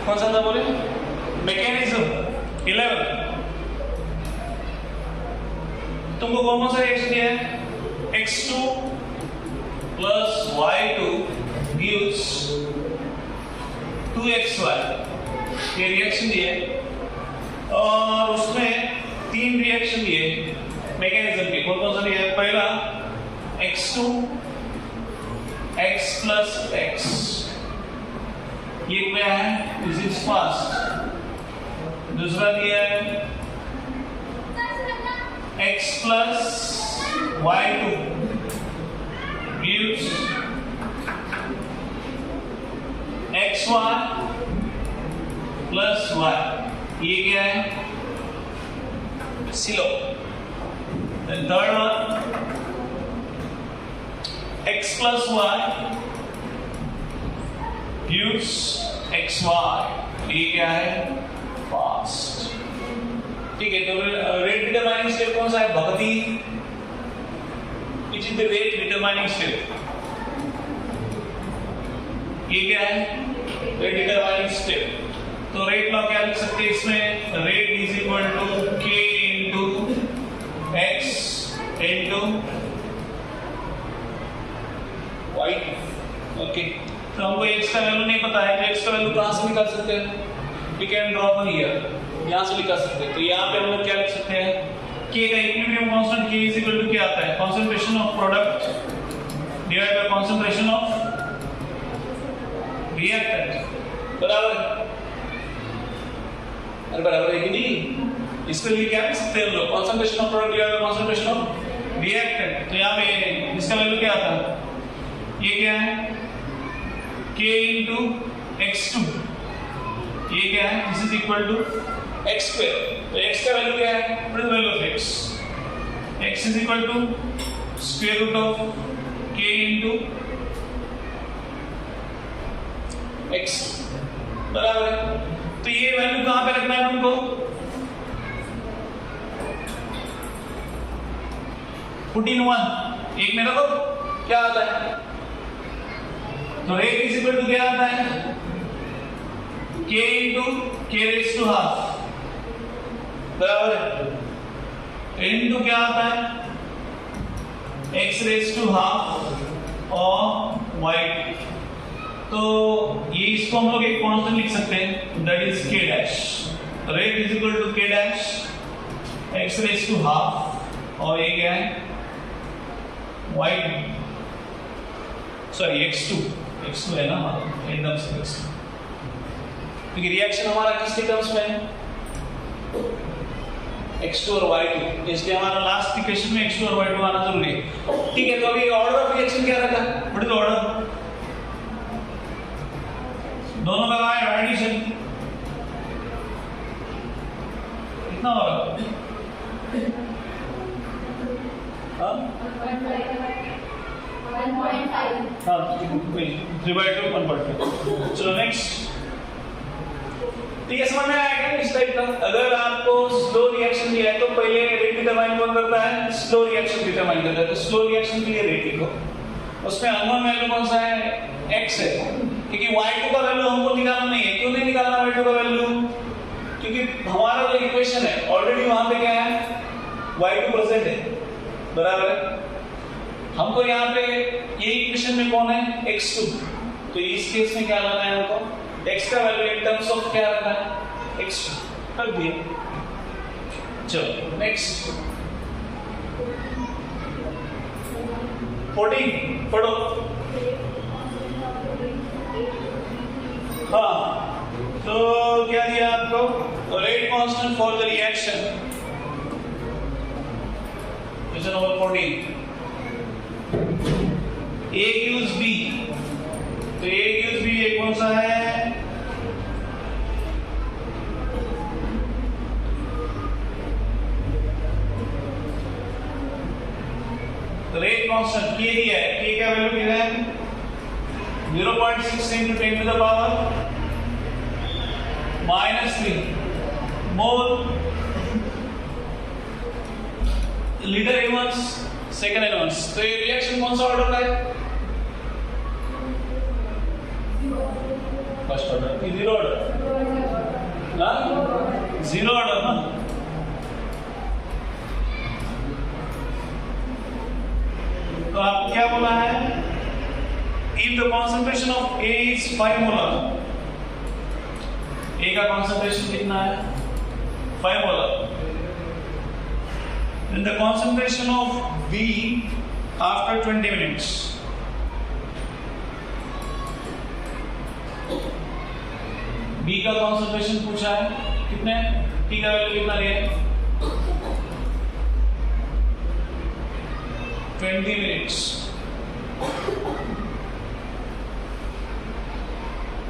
कौन सा था बोले? मैकेनिज्म 11। तुमको कौन सा रिएक्शन दिया है? x2 plus y2 gives 2xy, ये रिएक्शन दिए और उसमें 3 रिएक्शन दिए मैकेनिज्म के। कौन सा दिया है? पहला x2 x plus x, ये क्या है? This is fast. दूसरा दिया है x plus y2 gives xy plus y, ये क्या है? सिलो। Third one x plus y gives xy, ये क्या है? फास्ट। ठीक है, तो रेट डिटरमाइनिंग स्टेप कौन सा है? भगती। Which is the rate determining step? ये क्या है? Rate determining step. तो रेट लॉ क्या लिख सकते हैं इसमें? Rate is equal to k into x into y। Okay, तो हमको x का वैल्यू नहीं पता है, तो x का वैल्यू कहां से निकाल सकते हैं? We can draw from here, यहां से निकाल सकते हैं। तो यहां पे हम लोग क्या लिख सकते हैं? k का equilibrium constant k is equal to क्या आता है? Concentration of product divide by concentration of reactant, बराबर? अरे बराबर है कि नहीं? इसके लिए क्या लिख सकते हैं लोग? Concentration of product divide by concentration of reactant. तो यहां पे इसका वैल्यू क्या आता है? ये क्या है? k into x2, ये क्या है? This is equal to x square. तो x का वैल्यू क्या है? What is value of x? x is equal to square root of k into x, बराबर है? तो ये वैल्यू कहां पे रखना है तुमको? पुट इन 1, एक में रखो, क्या आता है? तो रेट इज इक्वल टू क्या आता है? k into k raise to half, बराबर है? इंटू क्या आता है? x रेज टू हाफ और y। तो ये इसको हम लोग एक कांस्टेंट लिख सकते हैं, that is k dash. Rate is equal to k dash x raise to half और ये क्या है? y, सॉरी x2 है ना, एकदम से x2, क्योंकि रिएक्शन हमारा किसके टर्म्स में है? x2 और y2, इसलिए हमारा लास्ट इक्वेशन में x2 और y2 आना जरूरी है। ठीक है, तो अभी ऑर्डर ऑफ रिएक्शन क्या रखा? What is order? दोनों लगाए एडिशन, कितना हो रहा है? हाँ 3/2 1/2। चलो नेक्स्ट। तो ये समझ में आएगा इस टाइप का। अगर आपको स्लो रिएक्शन दिया है तो पहले रेट डिटरमाइन कौन करता है? स्लो रिएक्शन डिटरमाइन करता है। तो स्लो रिएक्शन के लिए रेट लिखो, उसमें अननोन वैल्यू कौन सा है? x है, क्योंकि y2 का वैल्यू हमको निकालना नहीं है। क्यों नहीं निकालना y2 का वैल्यू? क्योंकि हमारा जो इक्वेशन है ऑलरेडी वहां पे क्या है? y2 प्रेजेंट है, बराबर है? हमको यहाँ पे ये इक्वेशन में कौन है? x2। तो इस केस में क्या लाना है हमको? x का वैल्यू इन टर्म्स ऑफ क्या रखना है? x2 कर दिया। चलो नेक्स्ट 14 पढ़ो। हाँ, तो क्या दिया आपको? Rate constant for the reaction, question number 14। A gives B, तो A gives B ये कौन सा है? रेट कांस्टेंट K दिया है, K का वैल्यू क्या है? 0.6 into 10 to the power -3 mole litre inverse second inverse. तो ये रिएक्शन कौन सा ऑर्डर का है? फर्स्ट ऑर्डर की जीरो ऑर्डर ना, जीरो ऑर्डर ना। तो आपको क्या बोला है, if the concentration of A is 5 molar, A का concentration कितना है 5 molar, then the concentration of B after 20 minutes, B का concentration पूछा है कितने, T का वैल्यू कितना दिया है 20 minutes।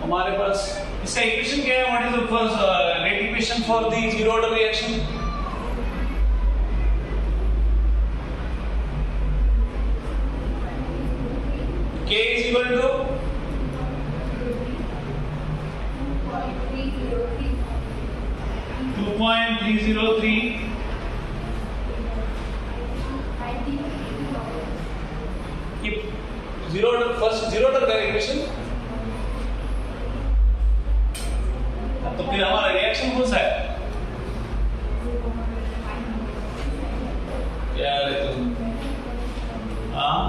हमारे पास इसका इक्वेशन क्या है, what is the first rate equation for the zero order reaction, K is equal to 2.303 zero order, first zero order का इक्वेशन। तो फिर हमारा रिएक्शन कौन सा है, क्या है तुम, हाँ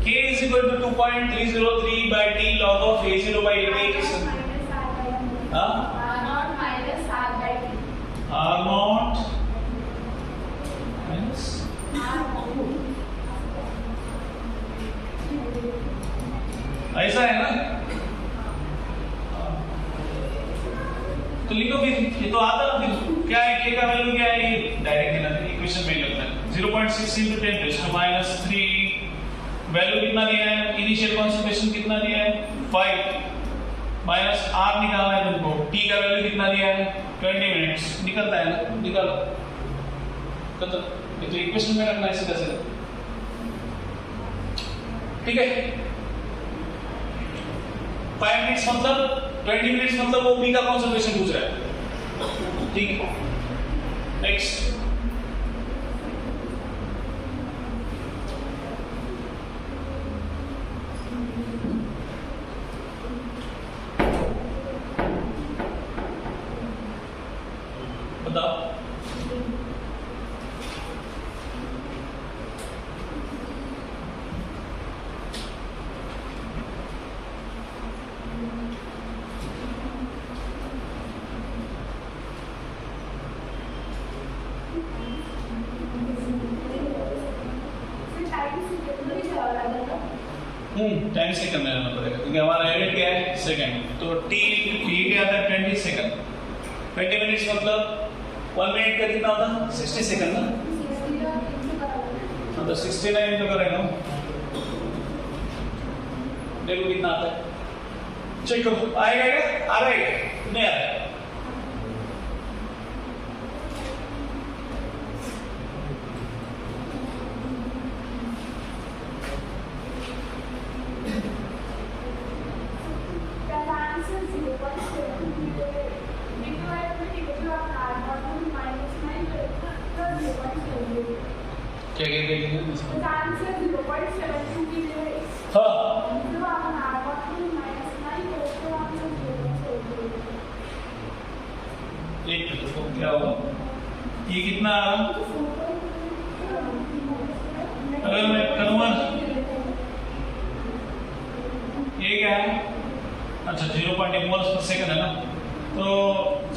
K is equal to 2.303 by T log of A0 by A equation, हाँ R naught minus ऐसा है ना, तो लिखो फिर, ये तो आता ना, फिर क्या है K का वैल्यू क्या है, ये डायरेक्ट ना इक्वेशन में लगता है 0.6 into 10 raised to minus 3, value कितना दिया है, इनिशियल कंसंट्रेशन कितना दिया है 5 माइनस R निकालना है तुमको, T का वैल्यू कितना दिया है 20 मिनट्स, निकलता है ना, निकालो तो ये तो इक्वेशन में रखना है सीधा सीधा, ठीक है। 5 मिनट्स मतलब 20 मिनट्स मतलब वो B का कंसंट्रेशन पूछ रहा है, ठीक है। नेक्स्ट बताओ, टाइम सेकंड में रहना पड़ेगा क्योंकि हमारा यूनिट क्या है सेकंड, तो T क्या आता है 20 सेकंड, 20 मिनट्स मतलब 1 मिनट का कितना होता है 60 सेकंड ना, तो 69 तो करेगा, देखो कितना आता है, चेक करो आएगा क्या, आ रहा है क्या नहीं आ रहा है, क्या एक तो क्या होगा, ये कितना आ रहा, अगर मैं कन्वर्ट, ये क्या है, अच्छा 0.1 मोल्स पर सेकंड है ना, तो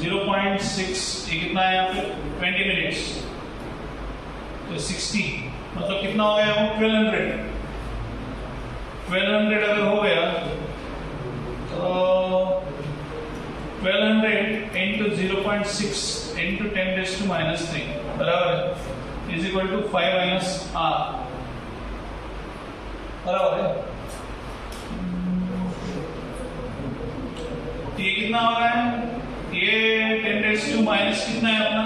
0.6 ये कितना है यहाँ पे 20 मिनट्स, तो 60 मतलब कितना हो गया वो 1200 अगर हो गया तो 1200 into 0.6 into 10 raised to minus 3 बराबर is equal to 5 minus R बराबर है। ये कितना हो रहा है, ये 10 raised to minus कितना है अपना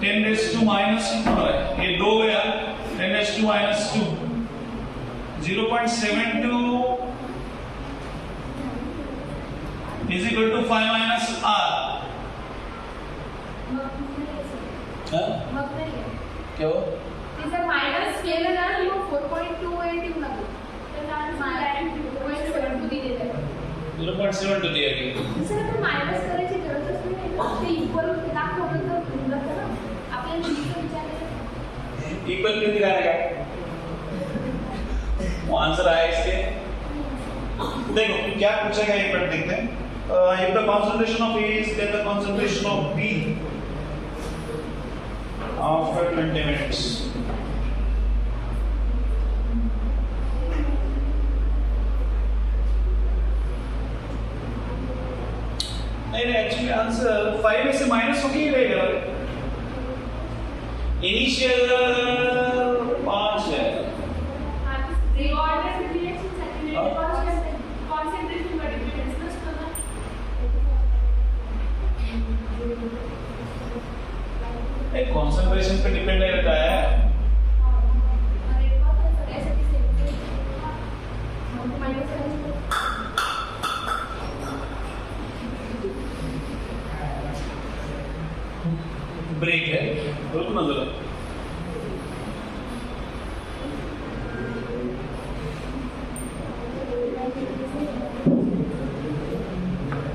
10 raised to minus कितना हो रहा है, ये 2 गया 10 raised to minus 2 0.72 is equal to 5 minus R। क्या हो? इसे माइनस केलं ना, 4.28 येऊन लागतो. तर 0.72 दिया गया. सर आपण मायनस करायची गरजच नाही ना, ते इक्वल दाखवलं तर होऊन जातं ना. आपल्याला जीचं विचारायचं इक्वल क्यों दिखाने का? वो आंसर आया इसके. देखो क्या पूछेगा एक बार देखते हैं. If the concentration of A is then the concentration of B after 20 minutes. नहीं एक्चुअली आंसर 5 में से माइनस होके ही रहेगा. इनिशियल 5 है. रिऑर्डर रिएक्शन सैचुरेटेड कॉन्सेंट्रेशन पर डिपेंडेंस नसतो ना. एक कंसंट्रेशन पे डिपेंड रहता है. अरे बात है सर, ऐसे किसे हमको माइनस करायचं. ब्रेक है रुको ना जरा.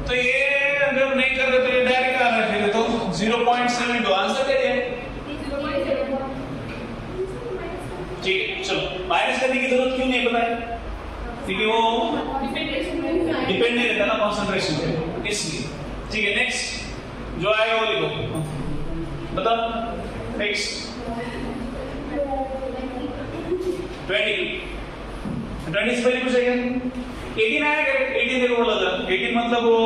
तो ये अगर नहीं कर रहे तो ये डायरेक्ट आ रहा है. फिर तो 0.72 आंसर क्या है. ठीक है चलो माइनस करने की जरूरत क्यों नहीं पता है क्योंकि वो डिपेंड नहीं रहता ना कंसंट्रेशन पे इसलिए. ठीक है नेक्स्ट जो आएगा वो लिखो. बताओ नेक्स्ट 20 से पहले कुछ है 18 आएगा. 18 देखो बोला था. 18 मतलब वो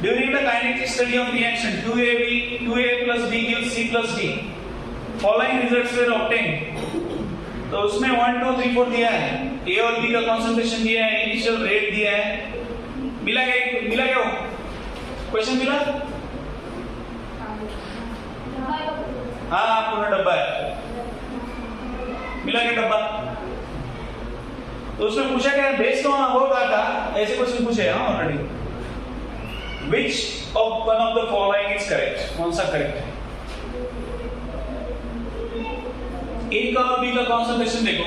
during the kinetic study of reaction 2A plus B gives C plus D. Following results were obtained. तो उसमें 1 2 3 4 दिया है. A और B का कंसंट्रेशन दिया है, इनिशियल रेट दिया है. मिला क्या वो क्वेश्चन मिला. हाँ पूरा डब्बा है. मिला क्या डब्बा. तो उसमें पूछा क्या बेस्ड ऑन अबाउट डाटा ऐसे क्वेश्चन पूछे हैं already. Which of one of the following is correct. कौन सा करेक्ट है. ए का और बी का कंसंट्रेशन देखो.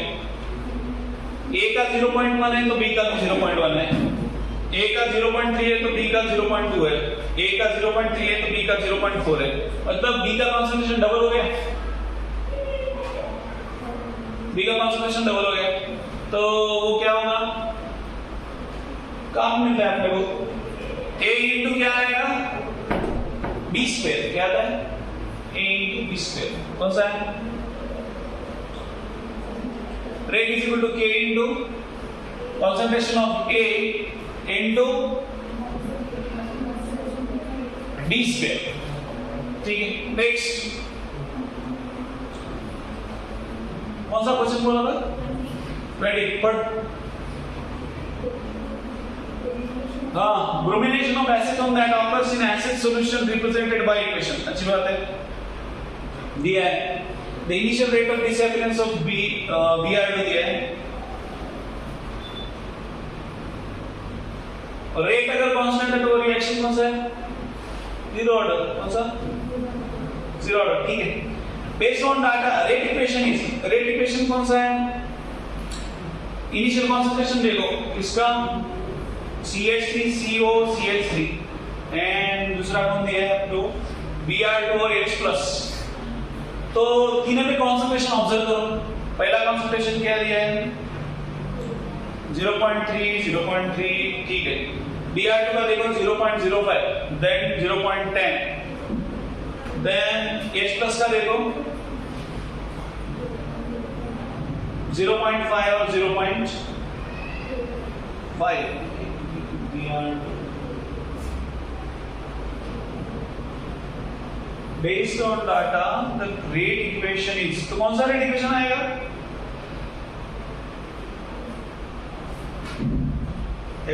ए का 0.1 है तो बी का 0.1 है. ए का 0.3 है तो बी का 0.2 है. ए का 0.3 है तो बी का 0.4 है. मतलब बी का कंसंट्रेशन डबल हो गया. बी का कंसंट्रेशन डबल हो गया तो वो क्या होगा. काम मिलता है अपने को. ए इंटू क्या आएगा बी स्क्वायर. क्या आता है ए इंटू बी स्क्वायर. कौन सा है. रेट इज इक्वल टू के into concentration of A into D square. ठीक है नेक्स्ट कौन सा क्वेश्चन बोला था. रेडी पढ़. हाँ bromination of acetone that occurs in acid solution represented by equation. अच्छी बात है. दिया है the initial rate of disappearance of BR2 दिया है. और रेट अगर कांस्टेंट है तो रिएक्शन कौन सा है. Zero order. कौन सा जीरो ऑर्डर. ठीक है based on data rate equation कौन सा है. इनिशियल कंसंट्रेशन देखो इसका CH3CO CH3 एंड दूसरा कौन दिया है तो Br2 और H+. तो तीनों में कंसंट्रेशन ऑब्जर्व करो. पहला कंसंट्रेशन क्या दिया है 0.3 ठीक है. Br2 का देखो 0.05 देन 0.10 देन H+ का देखो 0.5 और 0.5. Based on data, the rate equation is. तो कौन सा रेट इक्वेशन आएगा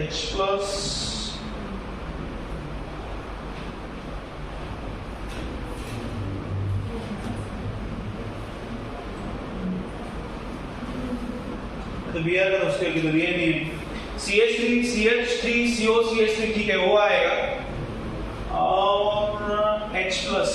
H plus तो बी आर का उसके लिए तो ये नहीं है. CH3CO CH3 ठीक है वो आएगा और H प्लस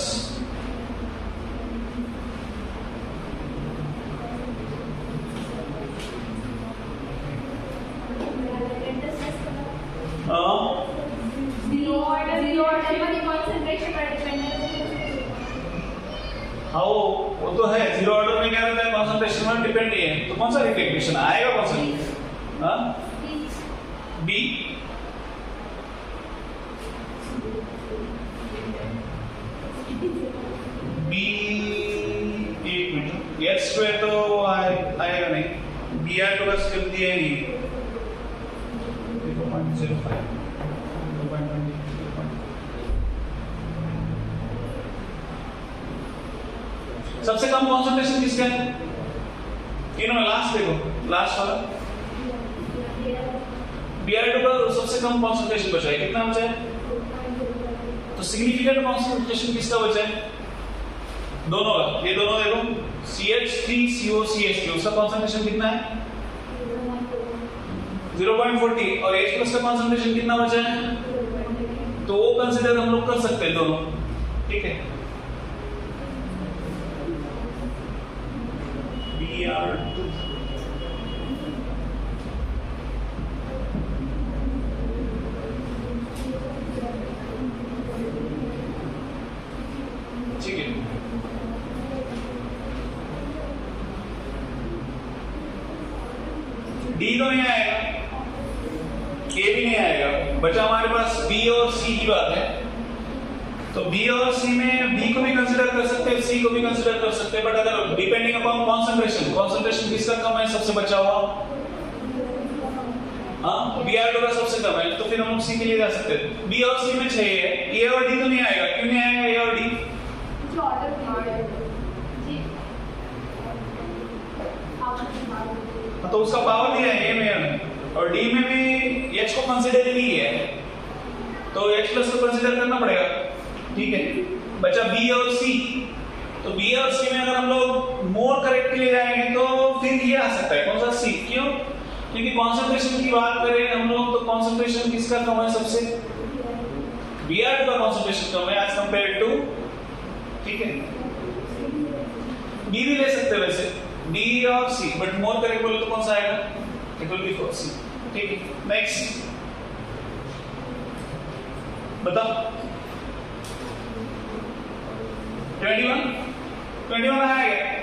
हाउ, वो तो है जीरो ऑर्डर में क्या रहता है, कॉन्सेंट्रेशन में डिपेंड है, तो कौन सा रिफ्लेक्शन आएगा, कौन सा? हाँ, बी, बी, एक मिनट, एच पे तो आएगा नहीं, बी आर तो बस कर दिया ही नहीं। 0.05, 2.20, सबसे कम कॉन्सेंट्रेशन किसका है? तीनों में लास्ट देखो, लास्ट वाला Br2 का सबसे कम कॉन्सेंट्रेशन बचा है, कितना बचा है? तो सिग्निफिकेंट कॉन्सेंट्रेशन किसका बचा है? दोनों का, ये दोनों देखो, CH3COCH3 उसका कॉन्सेंट्रेशन कितना है? 0.40, और H+ का कॉन्सेंट्रेशन कितना बचा है? तो वो कंसीडर हम लोग कर सकते हैं दोनों, ठीक है। Br2 ठीक है। डी तो नहीं आएगा, ए भी नहीं आएगा, बचा हमारे पास बी और सी की बात है। तो बी और सी में बी को भी कंसीडर कर सकते हैं, सी को भी कंसीडर कर सकते हैं, बट अगर डिपेंडिंग अपॉन कॉन्सेंट्रेशन, कॉन्सेंट्रेशन किसका कम है, सबसे बचा हुआ, हाँ Br2 का सबसे कम है, तो फिर हम लोग सी के लिए जा सकते हैं। बी और सी में चाहिए है, ए और डी तो नहीं आएगा, क्यों नहीं आएगा ए और डी? तो उसका पावर दिया है ए में, और डी में भी एच को कंसीडर ही नहीं है, तो H+ को कंसीडर करना पड़ेगा, ठीक है। बचा बी और सी, तो बी और सी में अगर हम लोग मोर करेक्ट के लिए जाएंगे तो फिर ये आ सकता है, कौन सा? सी, क्यों? क्योंकि कॉन्सेंट्रेशन की बात करें हम लोग, तो कॉन्सेंट्रेशन किसका कम है सबसे? Br2 का कॉन्सेंट्रेशन कम है एज कंपेयर टू, ठीक है। बी भी ले सकते हैं वैसे, बी और सी, बट मोर करेक्ट बोले तो कौन सा आएगा? इट विल बी फॉर सी, ठीक है। नेक्स्ट बताओ, 21 आएगा।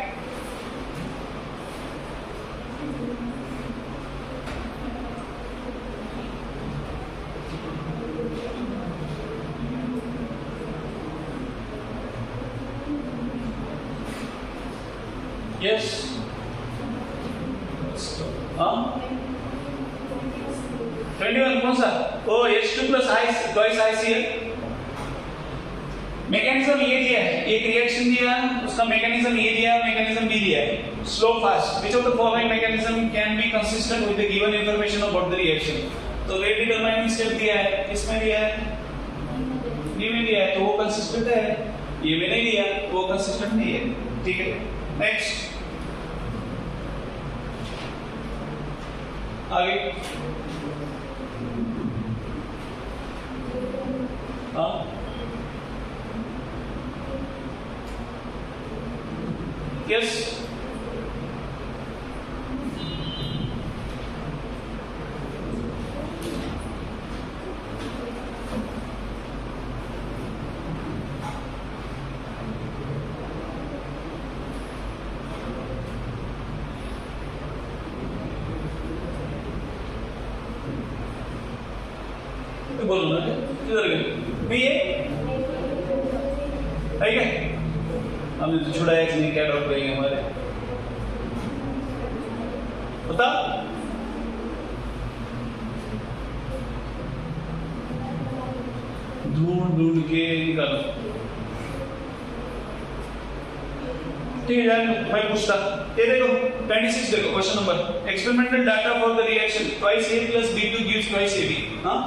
यस, हाँ 21 कौन सा? ओ H2+ ट्वाइस ICl। मैकेनिज्म ये दिया है, एक रिएक्शन दिया, उसका मैकेनिज्म ये दिया, मैकेनिज्म भी दिया है, slow fast, which of the following mechanism can be consistent with the given information about the reaction. तो रेट डिटरमाइनिंग स्टेप दिया है, किसमें दिया है? ये में दिया है, तो वो कंसिस्टेंट है, ये में नहीं दिया, वो कंसिस्टेंट नहीं है, ठीक है। नेक्स्ट आगे, हाँ यस, बोलो ना, किधर गए भैया? है क्या? हमने तो छुड़ाया नहीं, क्या डॉक्टर है हमारे, बता। ढूंढ के निकालो, ठीक है। मैं पूछता, ये देखो 26 देखो, question number, experimental data for the reaction twice A + B2 gives twice AB। हाँ,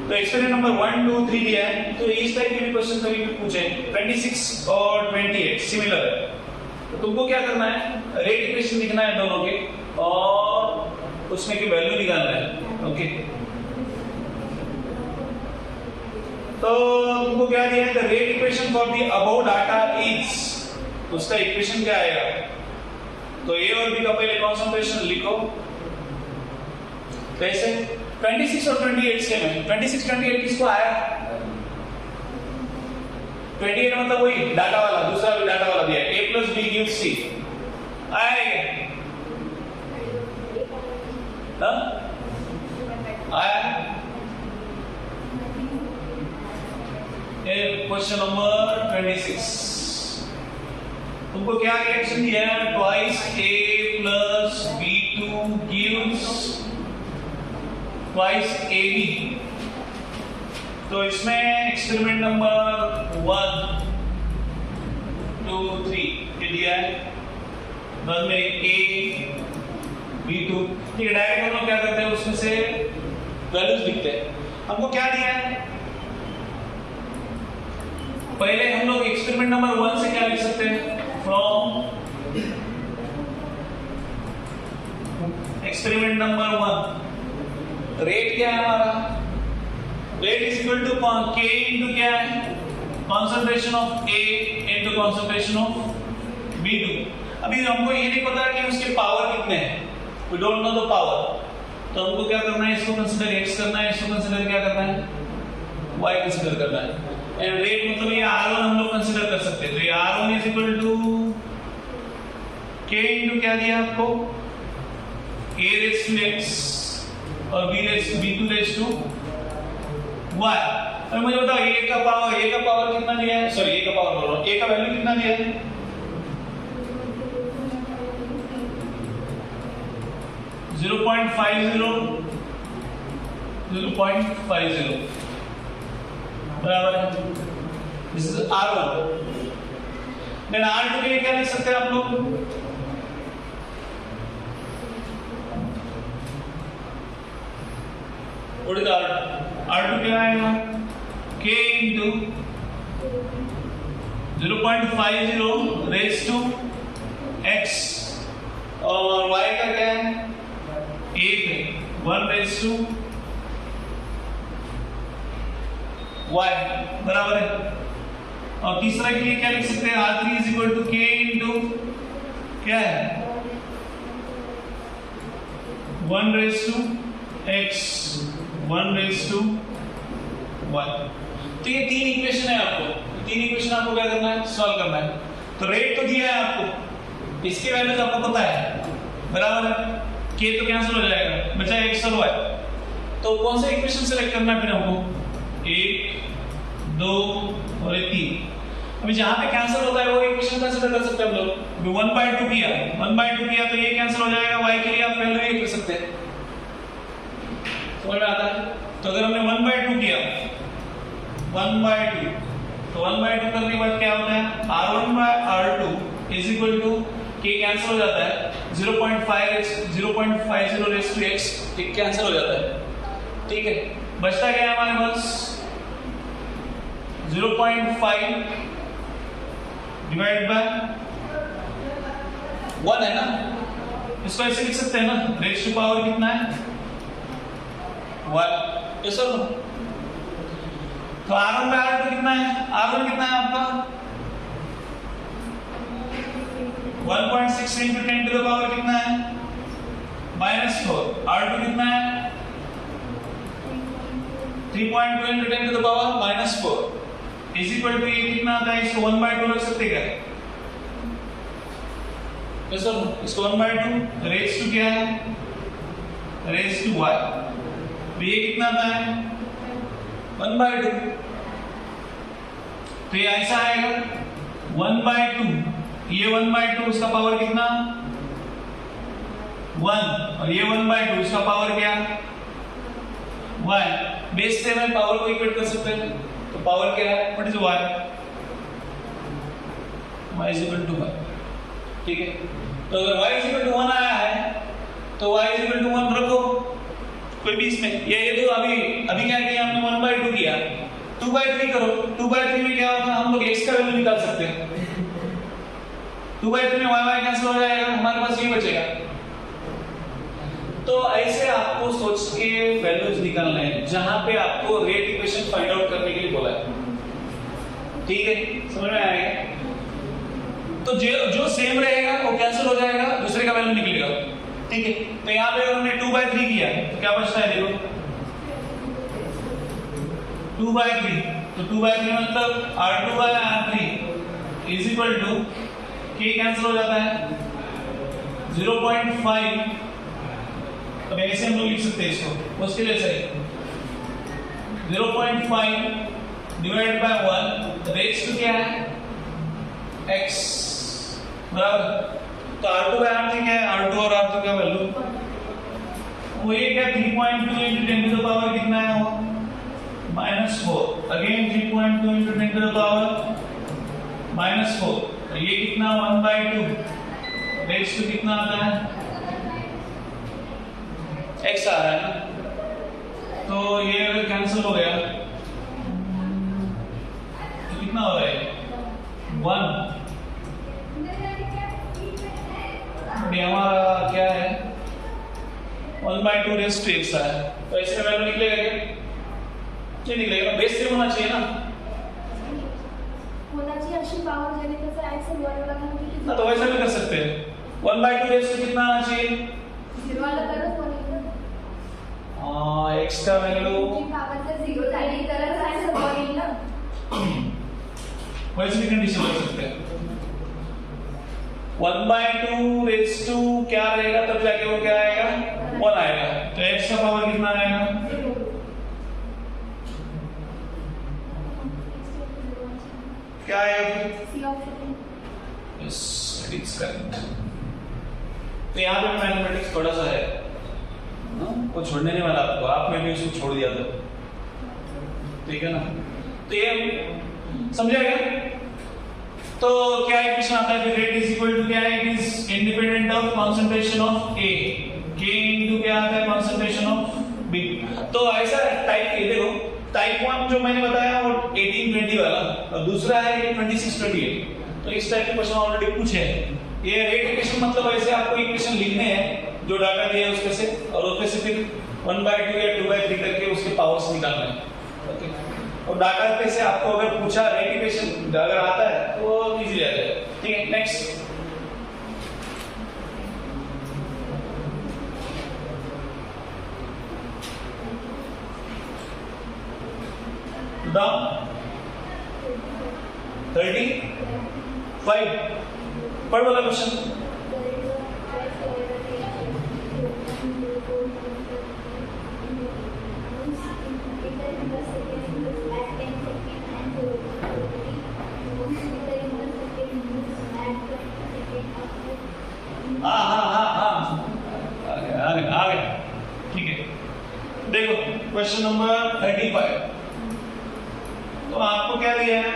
तो एक्सपेरिमेंट नंबर 1, 2, 3 दिया है, तो इस टाइप के भी क्वेश्चन कभी भी पूछे, 26 और 28 सिमिलर है, तो तुमको क्या करना है, रेट इक्वेशन लिखना है दोनों के, और उसमें की वैल्यू निकालना है, ओके। तो तुमको क्या दिया है, the rate equation for the above data is, उसका इक्वेशन क्या आएगा? तो ए और बी का पहले कॉन्सेंट्रेशन लिखो, कैसे? 26 और 28 के में 26, 28 किसको आया? 28 मतलब वही डाटा वाला, दूसरा डाटा वाला दिया a plus b gives c आएगा ना, आया। क्वेश्चन नंबर 26 तुमको क्या रिएक्शन दिया है, twice a plus b2 gives twice ab। तो इसमें एक्सपेरिमेंट नंबर 1 2 3 ये दिया है, बाद में a b2, ठीक है। डायरेक्ट हम लोग क्या करते हैं, उसमें से वैल्यूज लिखते हैं। हमको क्या दिया है, पहले हम लोग एक्सपेरिमेंट नंबर 1 से क्या लिख सकते हैं, फ्रॉम एक्सपेरिमेंट नंबर 1 रेट क्या है हमारा, rate is equal to k into क्या है, concentration of a into concentration of b2। अभी हमको ये नहीं पता कि उसके पावर कितने हैं, we don't know the power, तो हमको क्या करना है, इसको कंसीडर x करना है, इसको कंसीडर क्या करना है, y कंसीडर करना है। एंड रेट मतलब ये r1 हम लोग कंसीडर कर सकते हैं, तो ये r1 is equal to k into क्या दिया आपको, a रेज़ टू x और b2 रेज़ टू y। अब मुझे बताओ a का पावर कितना दिया है, सॉरी a का पावर बोल रहा हूं, a का वैल्यू कितना दिया है, 0.50 बराबर है, this is r1। Then r2 के लिए क्या लिख सकते हैं आप लोग, व्हाट इज r2 क्या आएगा, k into 0.50 raise to x और y का क्या है, 1 रेज़ टू y बराबर है। और तीसरा के लिए क्या लिख सकते हैं, r3 is equal to k into क्या है, 1 raise to x 1 raise to y। तो ये तीन इक्वेशन है, आपको तीन इक्वेशन आपको क्या करना है, सॉल्व करना है। तो रेट तो दिया है आपको, इसके वैल्यूज आपको पता है बराबर है, k तो कैंसिल हो जाएगा, बचा x और y। तो कौन सा इक्वेशन सेलेक्ट करना है फिर हमको, 1 2 और 3। अभी जहां पे कैंसिल होता है वो इक्वेशन कंसीडर कर सकते हैं हम लोग। 1/2 किया तो ये कैंसिल हो जाएगा, y के लिए आप वैल्यू ये कर सकते हैं, समझ में आता है। तो अगर हमने 1/2 किया 1/2 तो 1/2 करने के बाद क्या होता है, r1/r2 is equal to k cancel हो जाता है, 0.50 रेज़ टू x एक कैंसिल हो जाता है, ठीक है। बचता क्या है हमारे पास, 0.5 डिवाइड बाय 1 है ना, इसको ऐसे लिख सकते हैं ना, रेज़ टू पावर कितना है 1, ये सर। तो r1/r2 कितना है, r1 कितना है आपका 1.6 into 10 to the power कितना है, -4। r2 कितना है 3.2 into 10 to the power -4 is equal to ये कितना आता है, इसको 1/2 रख सकते क्या, यस सर। इसको 1/2 रेज़ टू क्या है, रेज़ टू y, तो ये कितना आता है 1/2। तो ये ऐसा आएगा 1/2, ये 1/2 उसका पावर कितना 1 और ये 1/2 इसका पावर क्या 1। बेस से हम पावर को इक्वेट कर सकते हैं, तो पावर क्या है, what is y, y is equal to 1, ठीक है। तो अगर y इज इक्वल टू 1 आया है तो y इज इक्वल टू 1 रखो कोई भी इसमें, ये तो अभी क्या किया हमने 1/2 किया, 2/3 करो, 2/3 में क्या होगा, हम लोग x का वैल्यू निकाल सकते हैं, 2/3 में y कैंसिल हो जाएगा, हमारे पास ये बचेगा। तो ऐसे आपको सोच के वैल्यूज निकालना है, जहां पे आपको रेट इक्वेशन फाइंड आउट करने के लिए बोला है, ठीक है, समझ में आएगा। तो जो सेम रहेगा वो कैंसिल हो जाएगा, दूसरे का वैल्यू निकलेगा, ठीक है। तो यहाँ पे हमने 2/3 किया तो क्या बचता है, देखो 2/3 तो 2/3 मतलब R2/R3 is equal to K cancel हो जाता है 0.5। अब ऐसे हम लोग लिख सकते हैं इसको, उसके लिए सही 0.5 डिवाइड बाय 1 रेज टू क्या है x बराबर। तो R2/R3 क्या है, R2 और R2 का वैल्यू वो ये क्या 3.2 into 10 to the power कितना है वो -4। Again 3.2 into 10 to the power -4। तो ये कितना 1/2 रेज टू कितना आता है x आ रहा है ना। तो ये अगर कैंसिल हो गया तो कितना हो रहा है 1। अभी हमारा क्या है 1/2 रेज टू x है। तो ऐसे वैल्यू निकलेगा क्या, नहीं निकलेगा, बेस 3 होना चाहिए ना। होना चाहिए अशी पावर जेणे कसं x आणि y वाला था ना तो वैसा भी कर सकते हैं 1/2 रेज टू कितना आना चाहिए 0 वाला तरच होईल x का वैल्यू जी पावर से 0 झाली तरच x होईल ना। वैसे भी कंडीशन लग सकते हैं 1/2 रेज टू क्या रहेगा तब जाके वो क्या आएगा 1 आएगा। तो x का पावर कितना आएगा क्या आएगा फिर C option yes it is correct. तो यहाँ पे मैथमेटिक्स थोड़ा सा है वो छोड़ने नहीं वाला आपको, आपने भी उसको छोड़ दिया था, ठीक है ना। तो ये समझा गया। तो क्या इक्वेशन आता है फिर रेट इज इक्वल टू क्या है, it is independent of concentration of A, K into क्या आता है कंसंट्रेशन ऑफ B। तो ऐसा टाइप ये देखो टाइप 1 जो मैंने बताया वो 1820 वाला और दूसरा है 2628। तो इस टाइप के क्वेश्चन ऑलरेडी पूछे हैं। ये रेट इक्वेशन मतलब ऐसे आपको इक्वेशन लिखने हैं जो डाटा दिया है उसके से और उसके से फिर 1/2 या 2/3 करके उसके पावर्स निकालना है। ओके और डाटा पे से आपको अगर पूछा रेट इक्वेशन अगर आता है तो इजी आ जाएगा, ठीक है। नेक्स्ट डाउन 35 पढ़ वाला क्वेश्चन आ गया ठीक है। देखो क्वेश्चन नंबर 35 तो आपको क्या दिया है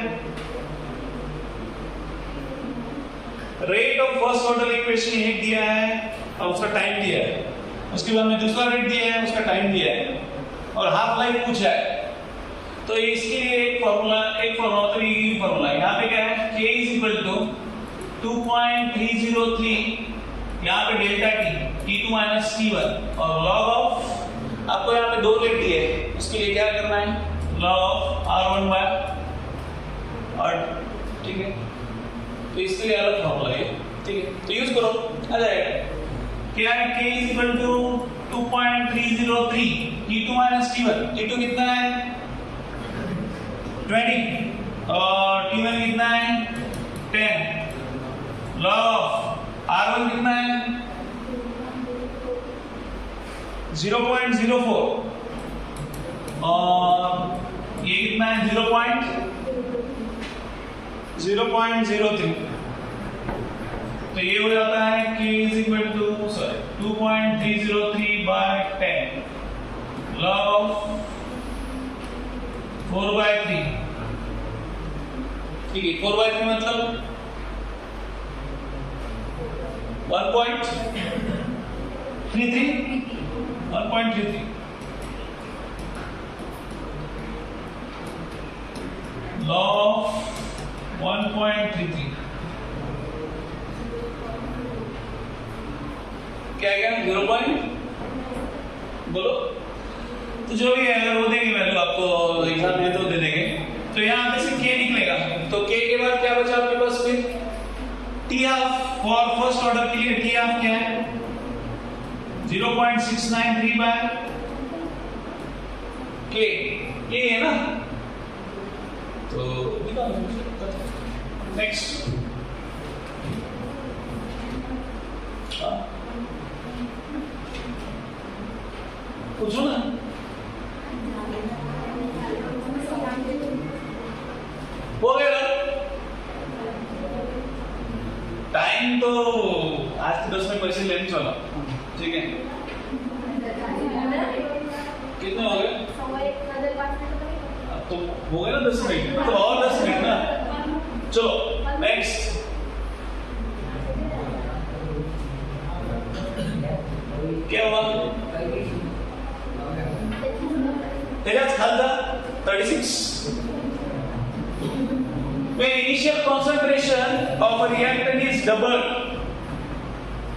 rate of first order equation एक दिया है और उसका टाइम दिया है, उसके बाद में दूसरा रेट दिया है उसका टाइम दिया है और हाफ लाइफ पूछा है। तो इसके लिए एक फॉर्मूला तो ये फॉर्मूला यहाँ पे क्या है k इज इक्वल टू 2.303 यहाँ पे डेल्टा t2 माइनस t1 और लॉग ऑफ आपको यहाँ पे दो रेट दिए हैं उसके लिए क्या करना है log of r1 bye r, ठीक है। तो इसके लिए अलग फॉर्मूला है, ठीक है, तो यूज करो आ जाएगा। क्या है k is equal to 2.303 t2 minus t1, t2 कितना है 20 और t1 कितना है 10, लॉग ऑफ r1 कितना है 0.04 और ये कितना है 0.03। तो ये हो जाता है k is equal to 2.303 by 10 log of 4/3, ठीक है। 4/3 मतलब 1.33 log of 1.33 क्या क्या 0 बोलो तो जो भी है अगर वो देंगे वैल्यू आपको एग्जाम में तो दे देंगे। तो यहाँ पे से k निकलेगा तो k के बाद क्या बचा आपके पास फिर t half for first order के लिए t हाफ क्या है 0.693 बाय k, ये है ना तो नेक्स्ट पूछो ना। हो गया ना? टाइम तो आज के 10 मिनट पैसे लेने चलो, ठीक है? कितने हो गए? तो हो गए ना 10 मिनट, तो और 10 मिनट ना। चलो नेक्स्ट। क्या हुआ? त्याच्याच खालचा 36. When initial concentration of a reactant is doubled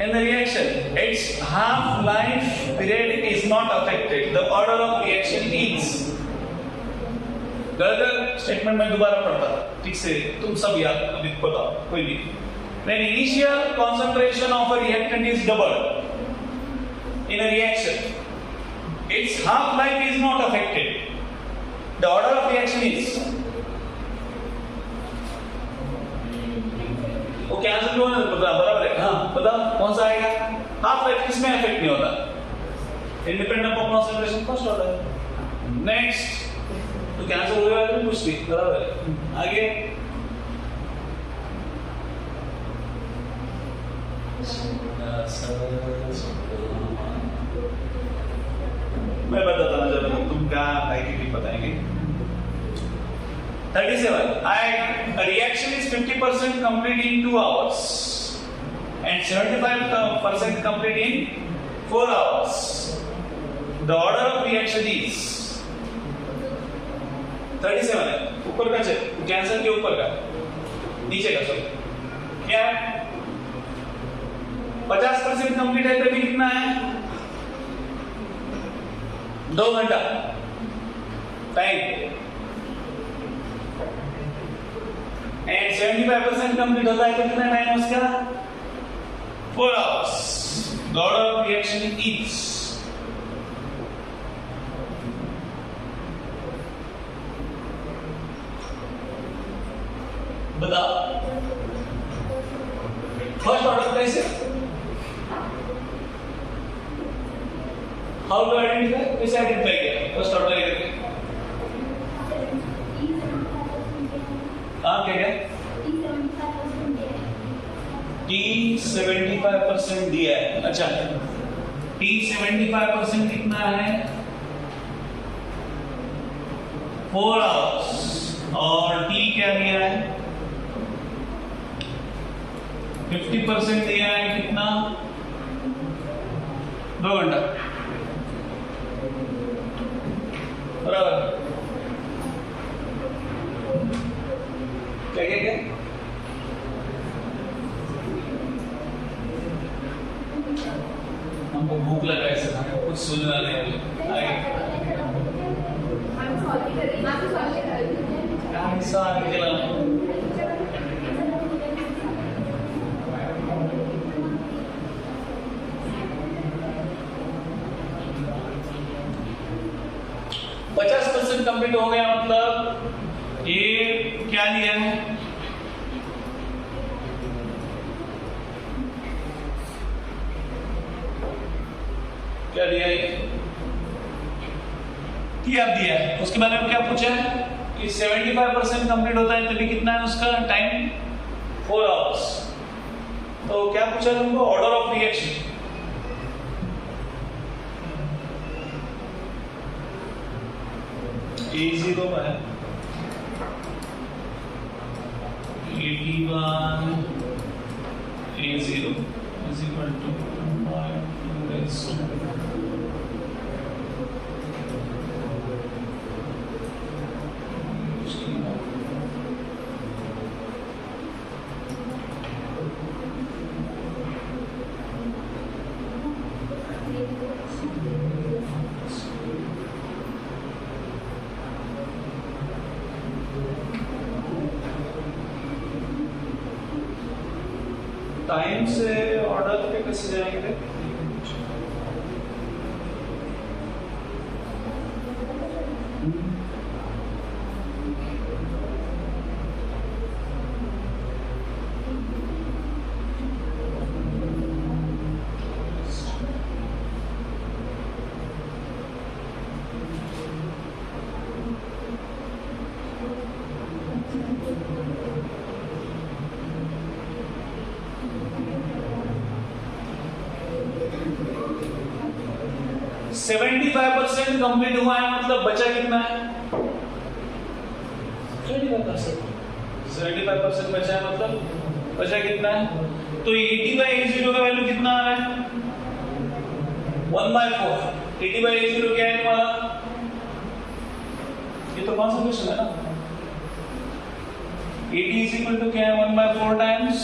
in the reaction, its half-life period is not affected. The order of reaction is. गलत स्टेटमेंट में दोबारा पढ़ता, ठीक से तुम सब याद अभी बताओ कोई भी। When initial concentration of a reactant is doubled in a reaction, its half-life is not affected. The order of reaction is. वो कैंसिल क्यों नहीं होता? बराबर है, हाँ बताओ कौन सा आएगा? half-life किसमें अफेक्ट नहीं होता? Independent of concentration first order. Next तो कैंसिल हो गया तो कुछ भी बराबर है। आगे मैं बताता ना जब तुम क्या आएगी बताएंगे। 37. A reaction is 50% complete in 2 hours and 75% complete in 4 hours. The order of reaction is 37 है, ऊपर का चेक, कैंसर के ऊपर का, नीचे का सॉरी, क्या है? 50% कंप्लीट है तभी कितना है? 2 घंटा टाइम। एंड 75% कंप्लीट होता है तो कितना टाइम है उसका? 4 hours. The order of reaction is बताओ फर्स्ट ऑर्डर कैसे? How to identify? कैसे आइडेंटिफाई किया फर्स्ट ऑर्डर करके? हाँ क्या क्या? T 75% दिया है। अच्छा T 75% कितना है? 4 hours। और T क्या दिया है? 50% दिया है कितना? 2 घंटा बराबर। क्या क्या क्या? हमको भूख लगा है सर, हमको कुछ सुनना नहीं आगे। कंप्लीट हो गया, मतलब ये क्या लिया है? क्या दिया है? क्या दिया है? उसके बारे में क्या पूछा है कि 75% कंप्लीट होता है तभी कितना है उसका टाइम? 4 hours। तो क्या पूछा तुमको? Order of reaction. A0 है 81 A0 is equal to 2 raised to time से ऑर्डर पे कैसे जाएंगे? 75% कंप्लीट हुआ है, मतलब बचा कितना है? 75% बचा है, मतलब बचा कितना है? तो 80/A0 का वैल्यू कितना आ रहा है? 1/4। 80/A0 क्या है तुम्हारा? ये तो कॉन्सेंट्रेशन है ना। 80 इज इक्वल टू क्या है? 1/4 टाइम्स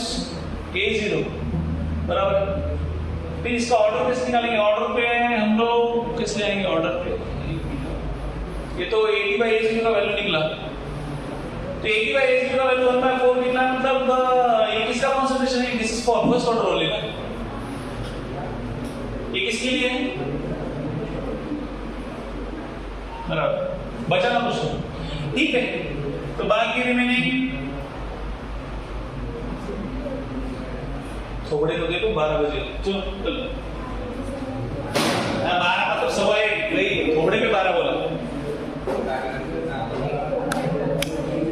A0 बराबर। फिर इसका ऑर्डर कैसे निकालेंगे? ऑर्डर पे हम लोग कैसे आएंगे? ऑर्डर पे ये तो 80/A0 का वैल्यू निकला, तो 80/A0 का वैल्यू 1/4 निकला, मतलब ये किसका कॉन्सेंट्रेशन है? This is for first order only ना। ये किसके लिए है? बराबर, बचा ना कुछ, ठीक है। तो बाकी रिमेनिंग थोड़े को देखो 12 बजे, चलो 12 मतलब 1:15 नहीं, थोड़े पे 12 बोला।